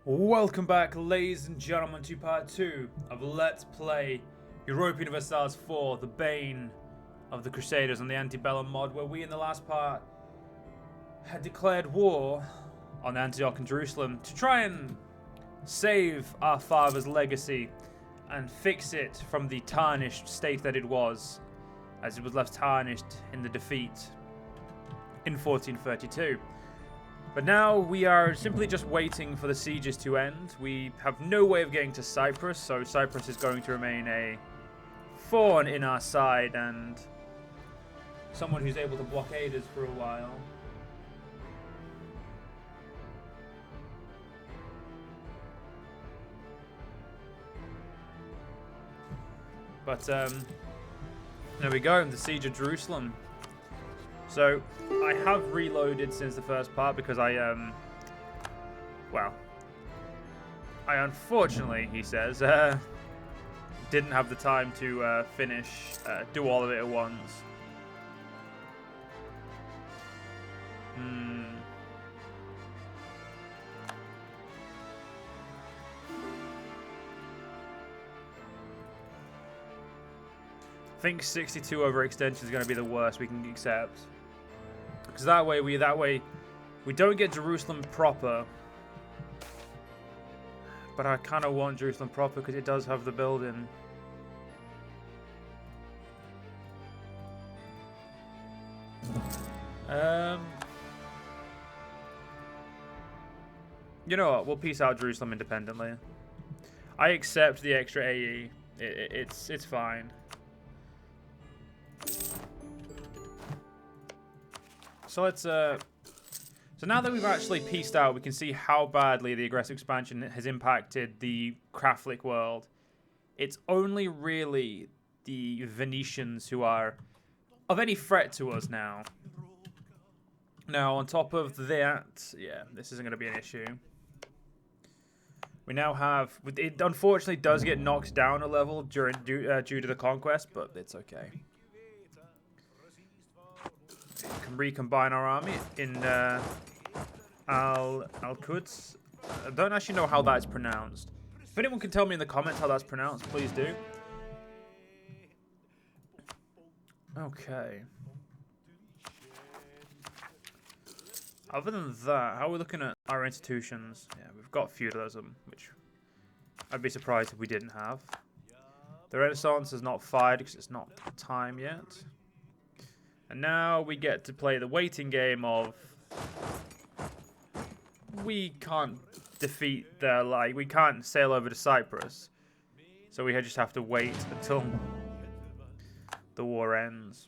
Welcome back, ladies and gentlemen, to part 2 of Let's Play Europa Universalis 4, the Bane of the Crusaders on the Ante Bellum mod, where we in the last part had declared war on Antioch and Jerusalem to try and save our father's legacy and fix it from the tarnished state that it was, as it was left tarnished in the defeat in 1432. But now we are simply just waiting for the sieges to end. We have no way of getting to Cyprus, so Cyprus is going to remain a thorn in our side and someone who's able to blockade us for a while. But there we go, the siege of Jerusalem. So, I have reloaded since the first part because I unfortunately, he says, didn't have the time to do all of it at once. I think 62 overextension is going to be the worst we can accept. Because that way we don't get Jerusalem proper. But I kind of want Jerusalem proper because it does have the building. You know what? We'll piece out Jerusalem independently. I accept the extra AE. It's fine. So let's so now that we've actually pieced out, we can see how badly the aggressive expansion has impacted the Catholic world. It's only really the Venetians who are of any threat to us now. Now, on top of that, yeah, this isn't going to be an issue. We now have, it unfortunately does get knocked down a level due to the conquest, but it's okay. We can recombine our army in Al-Quds. I don't actually know how that's pronounced. If anyone can tell me in the comments how that's pronounced, please do. Okay. Other than that, how are we looking at our institutions? Yeah, we've got feudalism, which I'd be surprised if we didn't have. The Renaissance is not fired because it's not time yet. And now we get to play the waiting game of we can't defeat we can't sail over to Cyprus. So we just have to wait until the war ends.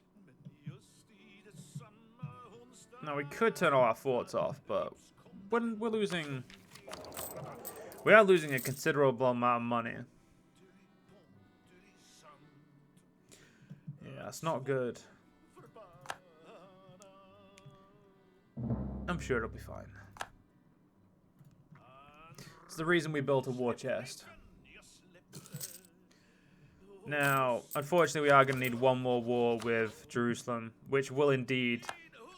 Now we could turn all our forts off, but when we are losing a considerable amount of money. Yeah, that's not good. I'm sure it'll be fine. It's the reason we built a war chest. Now, unfortunately, we are going to need one more war with Jerusalem, which will indeed,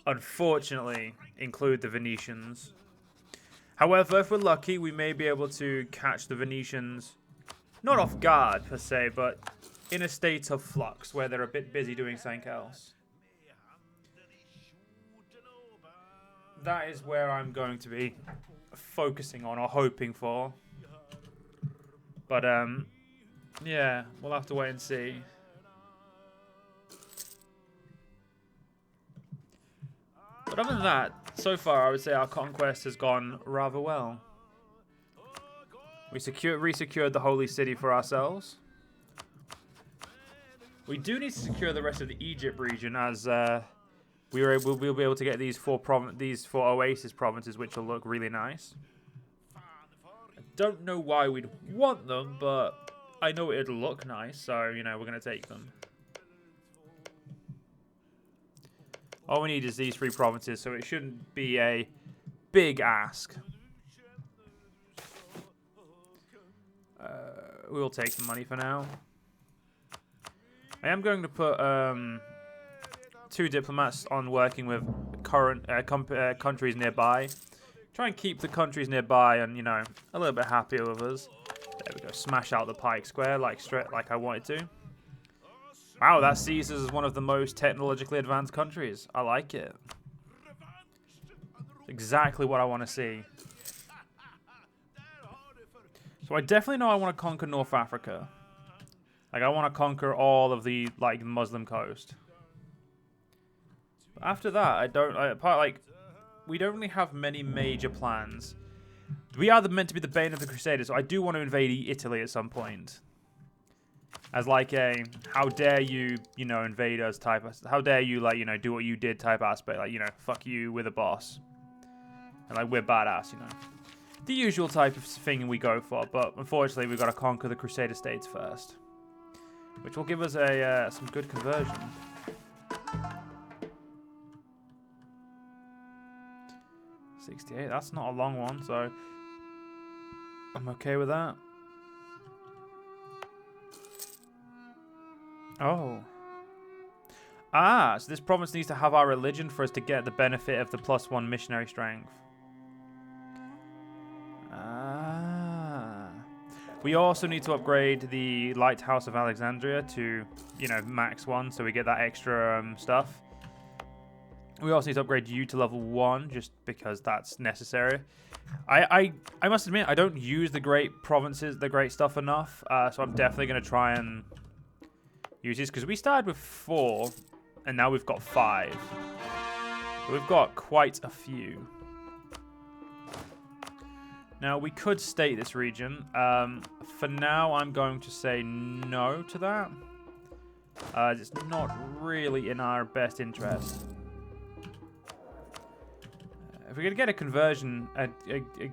unfortunately, include the Venetians. However, if we're lucky, we may be able to catch the Venetians, not off guard per se, but in a state of flux where they're a bit busy doing something else. That is where I'm going to be focusing on or hoping for. But, yeah, we'll have to wait and see. But other than that, so far I would say our conquest has gone rather well. We resecured the Holy City for ourselves. We do need to secure the rest of the Egypt region as we'll be able to get these four Oasis provinces, which will look really nice. I don't know why we'd want them, but I know it'll look nice, so, you know, we're going to take them. All we need is these 3 provinces, so it shouldn't be a big ask. We'll take the money for now. I am going to put 2 diplomats on working with current countries nearby, Try and keep the countries nearby and, you know, a little bit happier with us. There we go. Smash out the pike square like I wanted to. Wow, that sees us as one of the most technologically advanced countries. I like it. Exactly what I want to see. So I definitely know I want to conquer North Africa. Like, I want to conquer all of the, like, Muslim coast. But after that, we don't really have many major plans. We are meant to be the Bane of the Crusaders, so I do want to invade Italy at some point. As like a, how dare you, you know, invade us type of, how dare you, like, you know, do what you did type aspect. Like, you know, fuck you, we're the boss. And like, we're badass, you know. The usual type of thing we go for, but unfortunately we've got to conquer the Crusader states first. Which will give us a some good conversion. $68, that's not a long one, so I'm okay with that. Oh. Ah, so this province needs to have our religion for us to get the benefit of the +1 missionary strength. Ah. We also need to upgrade the Lighthouse of Alexandria to, you know, max 1, so we get that extra stuff. We also need to upgrade you to level 1, just because that's necessary. I must admit, I don't use the great provinces, the great stuff enough, so I'm definitely going to try and use these, because we started with 4, and now we've got 5. So we've got quite a few. Now, we could state this region. For now, I'm going to say no to that. It's not really in our best interest. If we could get a conversion, a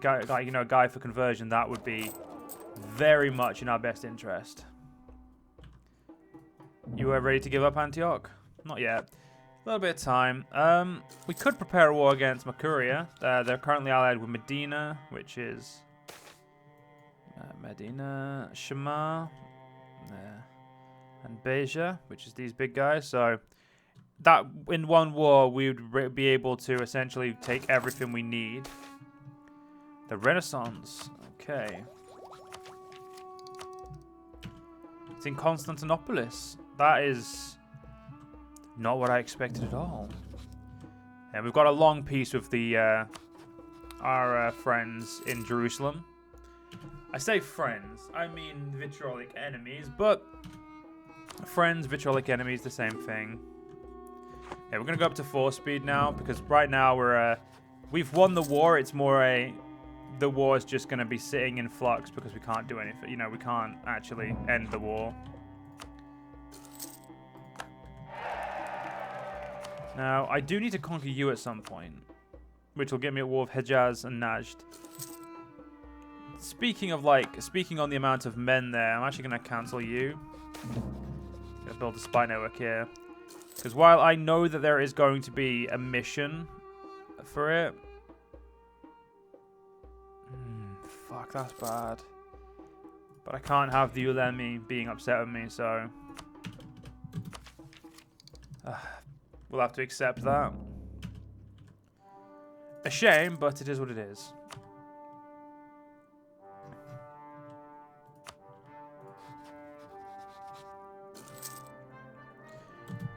guy, like, you know, a guy for conversion, that would be very much in our best interest. You are ready to give up Antioch? Not yet. A little bit of time. We could prepare a war against Makuria. They're currently allied with Medina, which is Medina, Shema, and Beja, which is these big guys. So that in one war, we would be able to essentially take everything we need. The Renaissance. Okay. It's in Constantinopolis. That is not what I expected at all. And we've got a long peace with the our friends in Jerusalem. I say friends, I mean vitriolic enemies, but friends, vitriolic enemies, the same thing. Yeah, we're gonna go up to 4 speed now, because right now we've won the war. It's more the war is just gonna be sitting in flux because we can't do anything. You know, we can't actually end the war. Now, I do need to conquer you at some point, which will get me at war with Hejaz and Najd. Speaking on the amount of men there, I'm actually going to cancel you. Gonna build a spy network here. Because while I know that there is going to be a mission for it... fuck, that's bad. But I can't have the Ulemi being upset with me, so... we'll have to accept that. A shame, but it is what it is.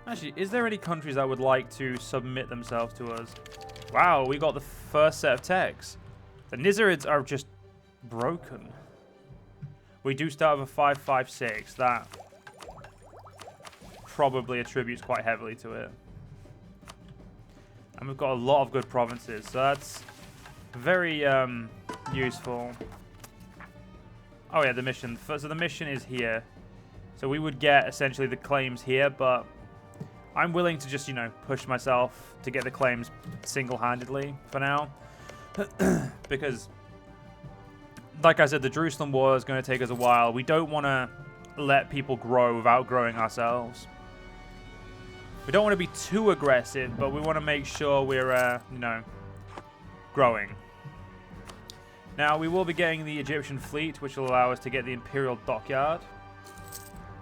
Actually, is there any countries that would like to submit themselves to us? Wow, we got the first set of techs. The Nizzarids are just broken. We do start with a 556. That probably attributes quite heavily to it. And we've got a lot of good provinces, so that's very useful. Oh yeah, the mission. So the mission is here. So we would get essentially the claims here, but I'm willing to just, you know, push myself to get the claims single-handedly for now. Because, like I said, the Jerusalem war is going to take us a while. We don't want to let people grow without growing ourselves. We don't want to be too aggressive, but we want to make sure we're, you know, growing. Now, we will be getting the Egyptian fleet, which will allow us to get the Imperial Dockyard,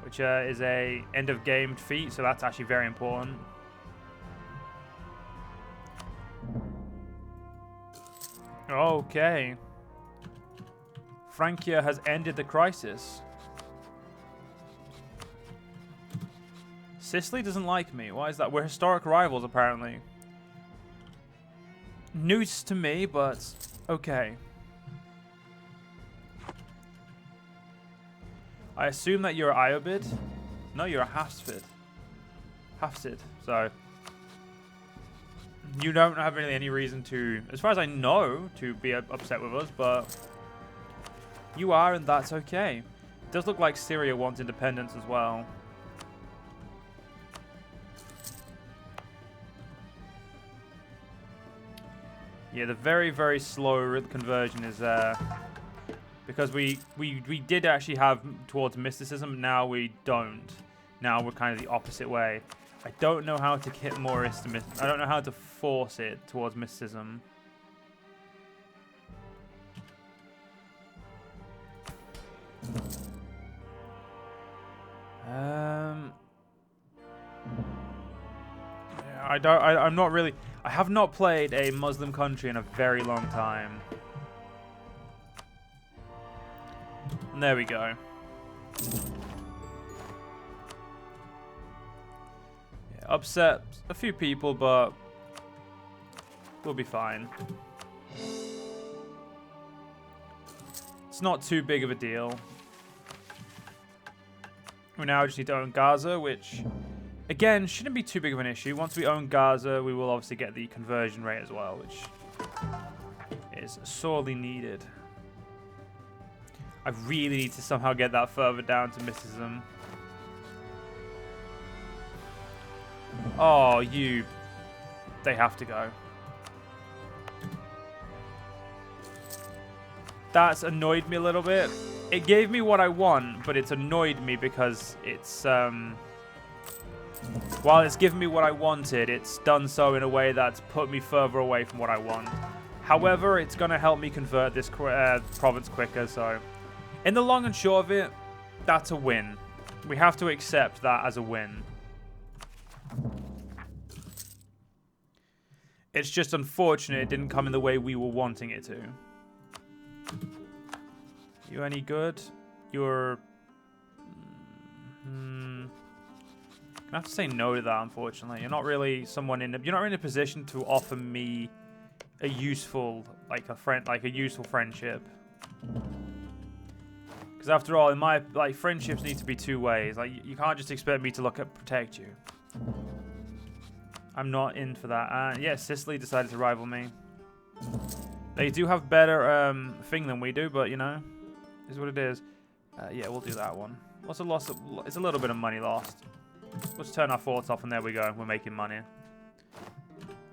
which is a end-of-game feat, so that's actually very important. Okay. Francia has ended the crisis. Sicily doesn't like me. Why is that? We're historic rivals, apparently. News to me, but okay. I assume that you're Iobid. No, you're a Hafsid. Hafsid. So you don't have really any reason to, as far as I know, to be upset with us, but you are, and that's okay. It does look like Syria wants independence as well. Yeah, the very, very slow conversion is there. Because we did actually have towards mysticism, now we don't. Now we're kind of the opposite way. I don't know how to get more mysticism. I don't know how to force it towards mysticism. Yeah, I'm not really. I have not played a Muslim country in a very long time. And there we go. Yeah, upset a few people, but we'll be fine. It's not too big of a deal. We now just need to own Gaza, which, again, shouldn't be too big of an issue. Once we own Gaza, we will obviously get the conversion rate as well, which is sorely needed. I really need to somehow get that further down to mysticism. Oh, you... They have to go. That's annoyed me a little bit. It gave me what I want, but it's annoyed me because it's... While it's given me what I wanted, it's done so in a way that's put me further away from what I want. However, it's going to help me convert this province quicker, so... In the long and short of it, that's a win. We have to accept that as a win. It's just unfortunate it didn't come in the way we were wanting it to. You any good? You're... I have to say no to that, unfortunately. You're not really someone in... You're not in a position to offer me a useful, like a useful friendship. Because after all, in my friendships need to be two ways. Like you can't just expect me to protect you. I'm not in for that. Yeah, Sicily decided to rival me. They do have better thing than we do, but you know, is what it is. Yeah, we'll do that one. What's a loss? It's a little bit of money lost. Let's turn our forts off, and there we go. We're making money.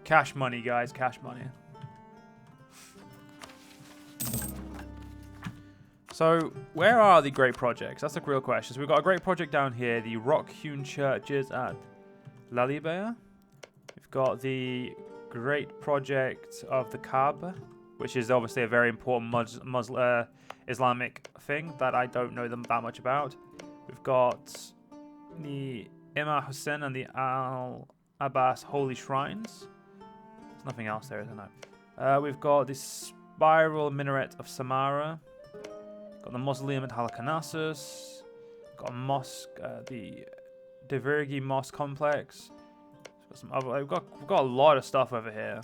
Cash money, guys. Cash money. So, where are the great projects? That's the real question. So we've got a great project down here, the rock-hewn churches at Lalibea. We've got the great project of the Kaaba, which is obviously a very important Islamic thing that I don't know that much about. We've got the Imam Hussein and the Al-Abbas holy shrines. There's nothing else there, isn't there? We've got the spiral minaret of Samarra. Got the mausoleum at Halicarnassus. Got a mosque, the Devirgi Mosque complex. Got some other, we've got a lot of stuff over here.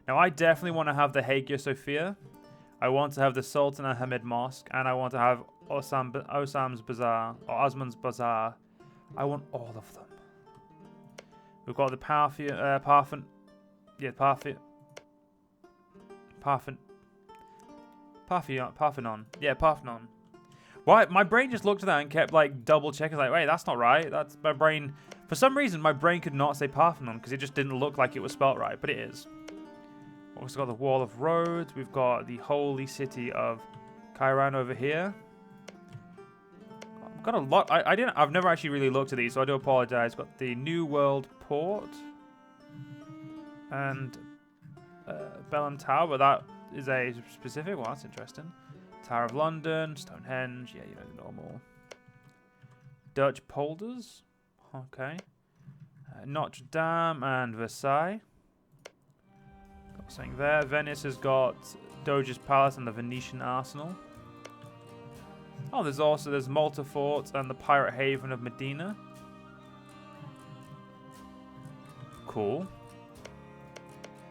Now I definitely want to have the Hagia Sophia. I want to have the Sultan Ahmed Mosque, and I want to have Osman's Bazaar or Osman's Bazaar. I want all of them. We've got the Parthenon. Yeah, Parthenon. Why? My brain just looked at that and kept like double checking. Like, wait, that's not right. That's my brain. For some reason, my brain could not say Parthenon because it just didn't look like it was spelt right, but it is. We've also got the Wall of Rhodes. We've got the holy city of Kairan over here. I've got a lot. I've never actually really looked at these, so I do apologize. Got the New World Port and Bellum Tower, but that is a specific one. That's interesting. Tower of London, Stonehenge. Yeah, you know, the normal. Dutch polders. Okay. Notre Dame and Versailles. Got Saying there, Venice has got Doge's Palace and the Venetian Arsenal. Oh, there's Malta Fort and the Pirate Haven of Medina. Cool.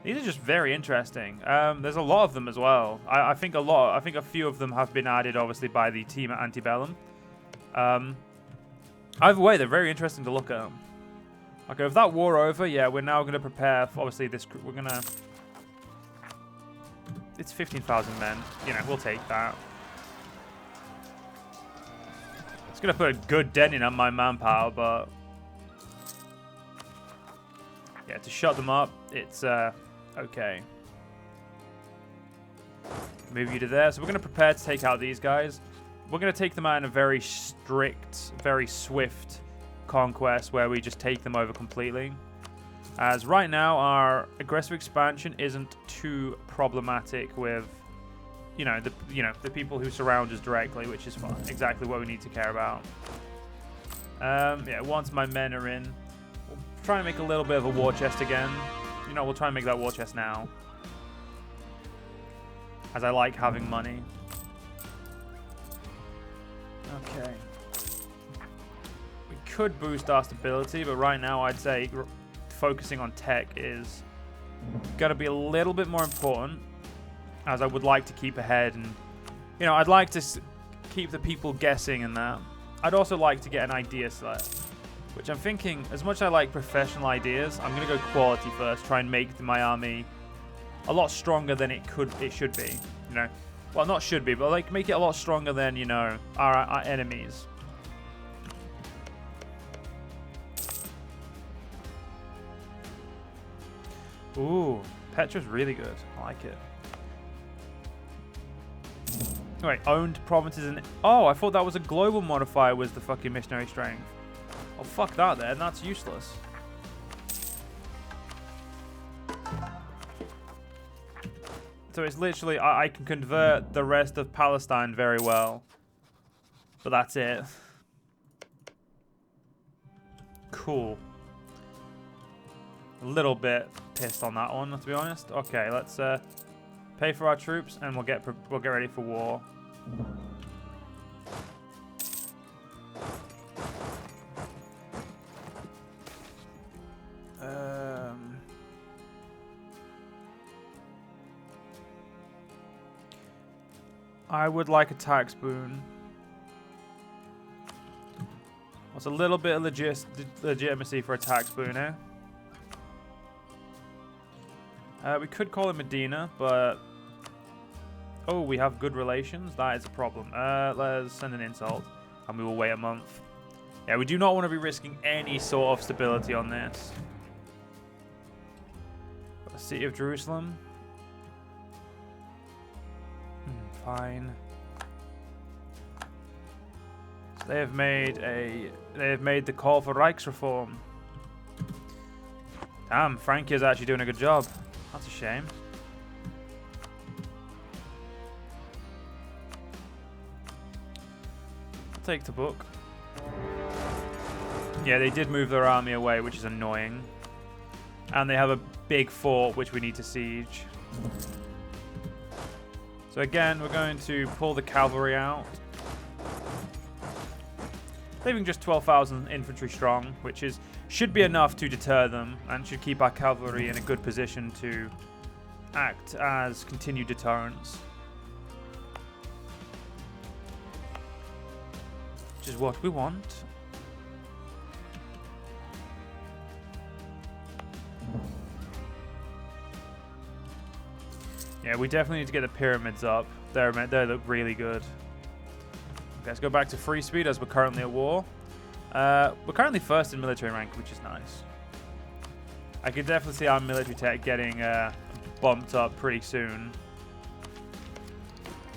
These are just very interesting. There's a lot of them as well. I think a few of them have been added, obviously, by the team at Ante Bellum. Either way, they're very interesting to look at. Okay, with that war over, yeah, we're now going to prepare for, obviously, this. We're going to. It's 15,000 men. You know, we'll take that. It's going to put a good dent in on my manpower, but yeah, to shut them up, it's okay. Move you to there. So we're going to prepare to take out these guys. We're going to take them out in a very strict, very swift conquest where we just take them over completely. As right now, our aggressive expansion isn't too problematic with, the people who surround us directly, which is fine. Exactly what we need to care about. Yeah, once my men are in, we'll try and make a little bit of a war chest again. We'll try and make that war chest now, as I like having money. Okay. We could boost our stability, but right now I'd say focusing on tech is going to be a little bit more important, as I would like to keep ahead, and I'd like to keep the people guessing in that. I'd also like to get an idea set, which I'm thinking, as much as I like professional ideas, I'm going to go quality first, try and make my army a lot stronger than it should be, well, not should be, but make it a lot stronger than, our enemies. Ooh, Petra's really good. I like it. Wait, owned provinces and... Oh, I thought that was a global modifier, was the fucking missionary strength. Oh, fuck that then. That's useless. So it's literally... I can convert the rest of Palestine very well. But that's it. Cool. A little bit pissed on that one, to be honest. Okay, let's pay for our troops and we'll get ready for war. I would like a tax boon. What's a little bit of legitimacy for a tax boon, eh? We could call it Medina, but... Oh, we have good relations? That is a problem. Let's send an insult, and we will wait a month. Yeah, we do not want to be risking any sort of stability on this. The city of Jerusalem. Fine. So they have made the call for Reichsreform. Damn, Frankie is actually doing a good job. That's a shame. I'll take the book. Yeah, they did move their army away, which is annoying. And they have a big fort, which we need to siege. So again, we're going to pull the cavalry out. Leaving just 12,000 infantry strong, which should be enough to deter them, and should keep our cavalry in a good position to act as continued deterrents. Which is what we want. Yeah, we definitely need to get the pyramids up. They look really good. Okay, let's go back to free speed as we're currently at war. We're currently first in military rank, which is nice. I could definitely see our military tech getting bumped up pretty soon.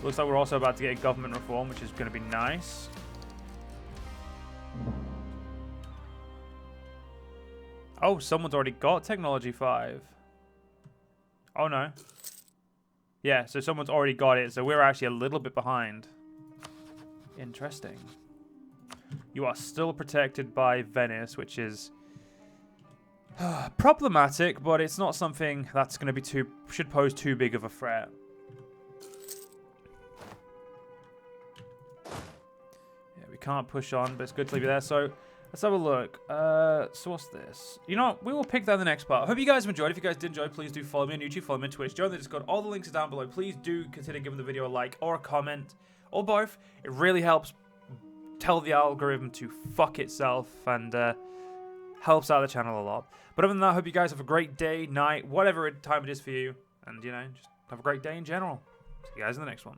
Looks like we're also about to get government reform, which is going to be nice. Oh, someone's already got technology 5. Oh no. Yeah, so someone's already got it, so we're actually a little bit behind. Interesting. You are still protected by Venice, which is Problematic, but it's not something that's going to be should pose too big of a threat. Yeah, we can't push on, but it's good to leave it there. So let's have a look. So what's this? You know, we will pick that in the next part. I hope you guys have enjoyed. If you guys did enjoy, please do follow me on YouTube, follow me on Twitch, join the Discord. All the links are down below. Please do consider giving the video a like or a comment or both. It really helps tell the algorithm to fuck itself and helps out the channel a lot. But other than that, I hope you guys have a great day, night, whatever time it is for you. And, you know, just have a great day in general. See you guys in the next one.